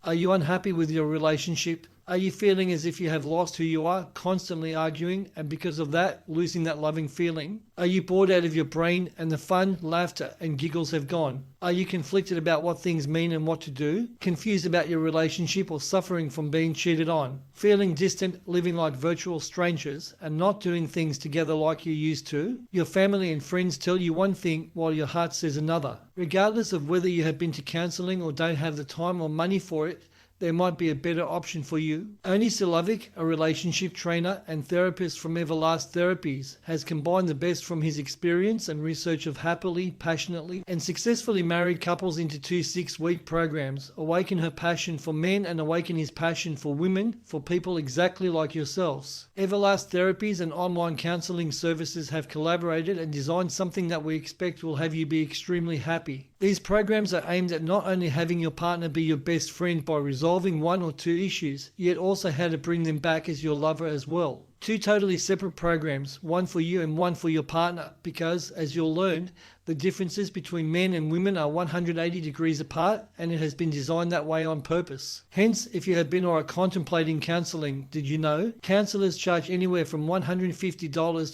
Are you unhappy with your relationship? Are you feeling as if you have lost who you are, constantly arguing, and because of that, losing that loving feeling? Are you bored out of your brain and the fun, laughter, and giggles have gone? Are you conflicted about what things mean and what to do? Confused about your relationship or suffering from being cheated on? Feeling distant, living like virtual strangers, and not doing things together like you used to? Your family and friends tell you one thing while your heart says another. Regardless of whether you have been to counseling or don't have the time or money for it, there might be a better option for you. Ernie, a relationship trainer and therapist from Everlast Therapies, has combined the best from his experience and research of happily, passionately, and successfully married couples into 2 6-week programs, Awaken Her Passion for men and Awaken His Passion for women, for people exactly like yourselves. Everlast Therapies and online counseling services have collaborated and designed something that we expect will have you be extremely happy. These programs are aimed at not only having your partner be your best friend by resolving 1 or 2 issues, yet also how to bring them back as your lover as well. 2 totally separate programs, one for you and one for your partner, because, as you'll learn, the differences between men and women are 180 degrees apart, and it has been designed that way on purpose. Hence, if you have been or are contemplating counseling, did you know? Counselors charge anywhere from $150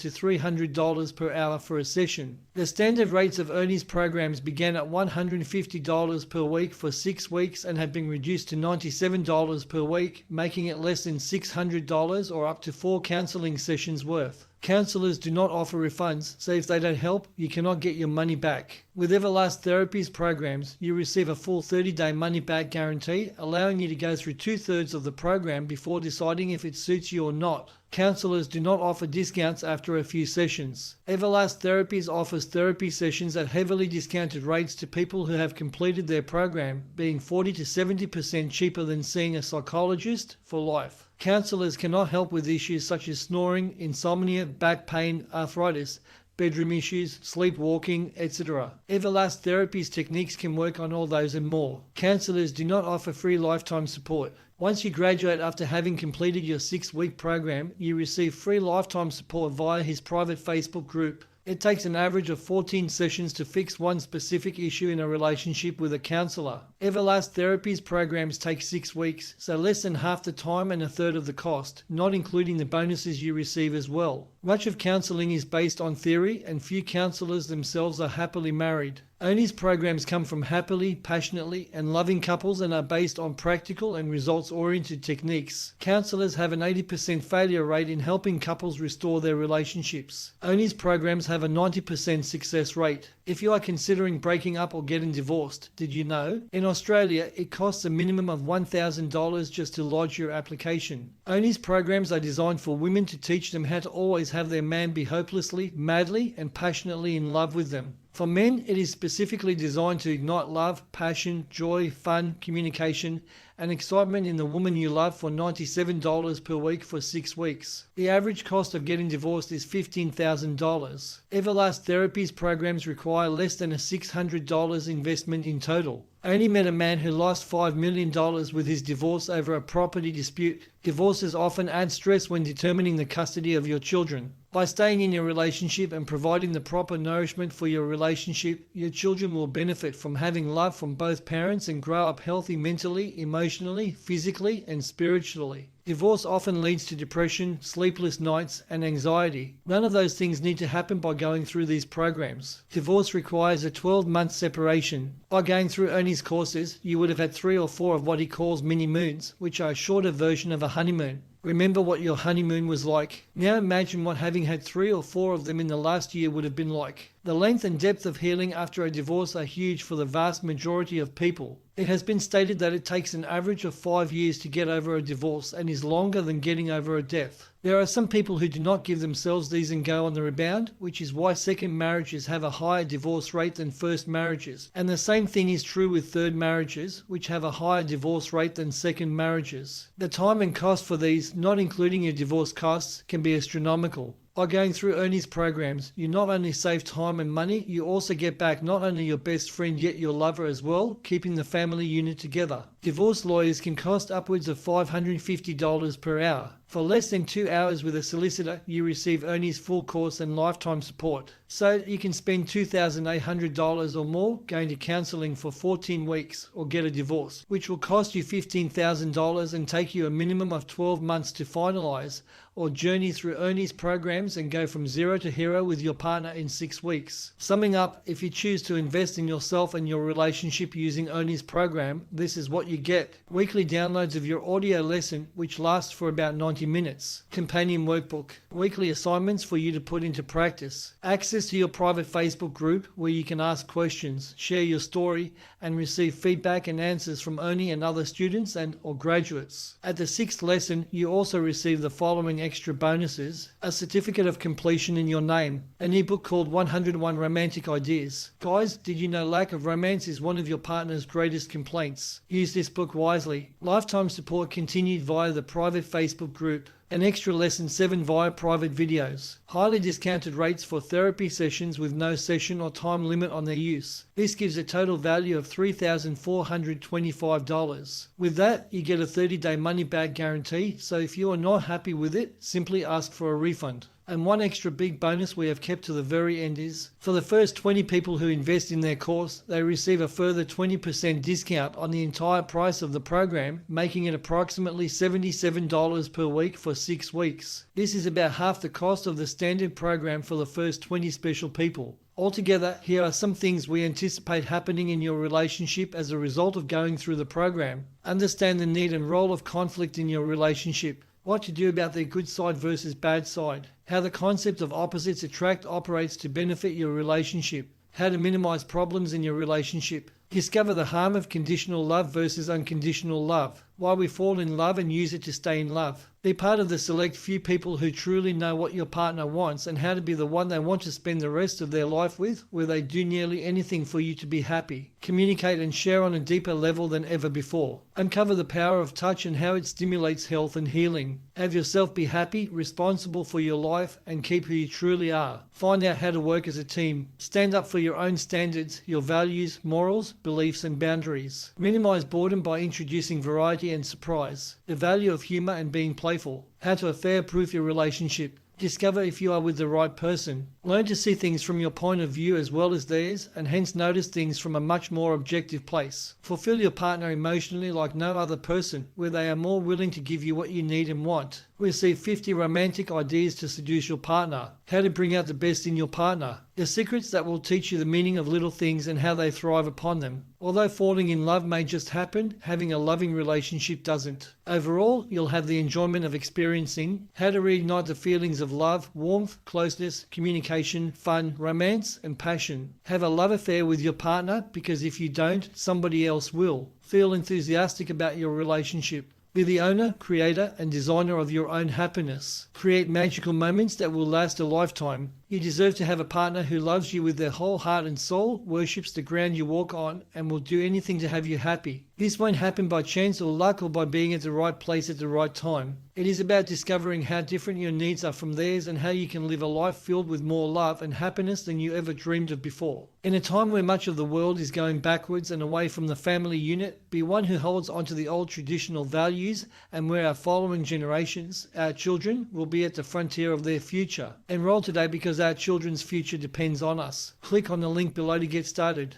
to $300 per hour for a session. The standard rates of Ernie's programs began at $150 per week for 6 weeks and have been reduced to $97 per week, making it less than $600 or up to 4 counseling sessions worth. Counselors do not offer refunds, so if they don't help, you cannot get your money back. With Everlast Therapies programs, you receive a full 30-day money-back guarantee, allowing you to go through 2/3 of the program before deciding if it suits you or not. Counselors do not offer discounts after a few sessions. Everlast Therapies offers therapy sessions at heavily discounted rates to people who have completed their program, being 40 to 70% cheaper than seeing a psychologist for life. Counselors cannot help with issues such as snoring, insomnia, back pain, arthritis, bedroom issues, sleepwalking, etc. Everlast Therapies techniques can work on all those and more. Counselors do not offer free lifetime support. Once you graduate after having completed your 6-week program, you receive free lifetime support via his private Facebook group. It takes an average of 14 sessions to fix one specific issue in a relationship with a counselor. Everlast Therapies programs take 6 weeks, so less than half the time and 1/3 of the cost, not including the bonuses you receive as well. Much of counseling is based on theory, and few counselors themselves are happily married. Ernie's programs come from happily, passionately, and loving couples and are based on practical and results-oriented techniques. Counselors have an 80% failure rate in helping couples restore their relationships. Ernie's programs have a 90% success rate. If you are considering breaking up or getting divorced, did you know? In Australia, it costs a minimum of $1,000 just to lodge your application. Ernie's programs are designed for women to teach them how to always have their man be hopelessly, madly, and passionately in love with them. For men, it is specifically designed to ignite love, passion, joy, fun, communication, and excitement in the woman you love for $97 per week for 6 weeks. The average cost of getting divorced is $15,000. Everlast Therapies programs require less than a $600 investment in total. Ernie met a man who lost $5 million with his divorce over a property dispute. Divorces often add stress when determining the custody of your children. By staying in your relationship and providing the proper nourishment for your relationship, your children will benefit from having love from both parents and grow up healthy mentally, emotionally, physically, and spiritually. Divorce often leads to depression, sleepless nights, and anxiety. None of those things need to happen by going through these programs. Divorce requires a 12-month separation. By going through Ernie's courses, you would have had 3 or 4 of what he calls mini moons, which are a shorter version of a honeymoon. Remember what your honeymoon was like. Now imagine what having had 3 or 4 of them in the last year would have been like. The length and depth of healing after a divorce are huge for the vast majority of people. It has been stated that it takes an average of 5 years to get over a divorce and is longer than getting over a death. There are some people who do not give themselves these and go on the rebound, which is why second marriages have a higher divorce rate than first marriages. And the same thing is true with third marriages, which have a higher divorce rate than second marriages. The time and cost for these, not including your divorce costs, can be astronomical. By going through Ernie's programs, you not only save time and money, you also get back not only your best friend yet your lover as well, keeping the family unit together. Divorce lawyers can cost upwards of $550 per hour. For less than 2 hours with a solicitor, you receive Ernie's full course and lifetime support. So you can spend $2,800 or more going to counseling for 14 weeks or get a divorce, which will cost you $15,000 and take you a minimum of 12 months to finalize, or journey through Ernie's programs and go from zero to hero with your partner in 6 weeks. Summing up, if you choose to invest in yourself and your relationship using Ernie's program, this is what you get. Weekly downloads of your audio lesson, which lasts for about 90 minutes. Companion workbook. Weekly assignments for you to put into practice. Access to your private Facebook group where you can ask questions, share your story, and receive feedback and answers from Ernie and other students or graduates. At the 6th lesson, you also receive the following extra bonuses: a certificate of completion in your name, an ebook called 101 Romantic Ideas. Guys, did you know lack of romance is one of your partner's greatest complaints? Use this book wisely. Lifetime support continued via the private Facebook group. An extra lesson 7 via private videos. Highly discounted rates for therapy sessions with no session or time limit on their use. This gives a total value of $3,425. With that, you get a 30-day money-back guarantee, so if you are not happy with it, simply ask for a refund. And one extra big bonus we have kept to the very end is, for the first 20 people who invest in their course, they receive a further 20% discount on the entire price of the program, making it approximately $77 per week for 6 weeks. This is about half the cost of the standard program for the first 20 special people. Altogether, here are some things we anticipate happening in your relationship as a result of going through the program. Understand the need and role of conflict in your relationship. What to do about their good side versus bad side. How the concept of opposites attract operates to benefit your relationship. How to minimize problems in your relationship. Discover the harm of conditional love versus unconditional love. Why we fall in love and use it to stay in love. Be part of the select few people who truly know what your partner wants and how to be the one they want to spend the rest of their life with, where they do nearly anything for you to be happy. Communicate and share on a deeper level than ever before. Uncover the power of touch and how it stimulates health and healing. Have yourself be happy, responsible for your life, and keep who you truly are. Find out how to work as a team. Stand up for your own standards, your values, morals, beliefs, and boundaries. Minimize boredom by introducing variety and surprise. The value of humor and being playful. How to affair-proof your relationship. Discover if you are with the right person. Learn to see things from your point of view as well as theirs, and hence notice things from a much more objective place. Fulfill your partner emotionally like no other person, where they are more willing to give you what you need and want. Receive 50 romantic ideas to seduce your partner. How to bring out the best in your partner. The secrets that will teach you the meaning of little things and how they thrive upon them. Although falling in love may just happen, having a loving relationship doesn't. Overall, you'll have the enjoyment of experiencing how to reignite the feelings of love, warmth, closeness, communication, fun, romance, and passion. Have a love affair with your partner, because if you don't, somebody else will. Feel enthusiastic about your relationship. Be the owner, creator, and designer of your own happiness. Create magical moments that will last a lifetime. You deserve to have a partner who loves you with their whole heart and soul, worships the ground you walk on, and will do anything to have you happy. This won't happen by chance or luck or by being at the right place at the right time. It is about discovering how different your needs are from theirs and how you can live a life filled with more love and happiness than you ever dreamed of before. In a time where much of the world is going backwards and away from the family unit, be one who holds onto the old traditional values and where our following generations, our children, will be at the frontier of their future. Enroll today because our children's future depends on us. Click on the link below to get started.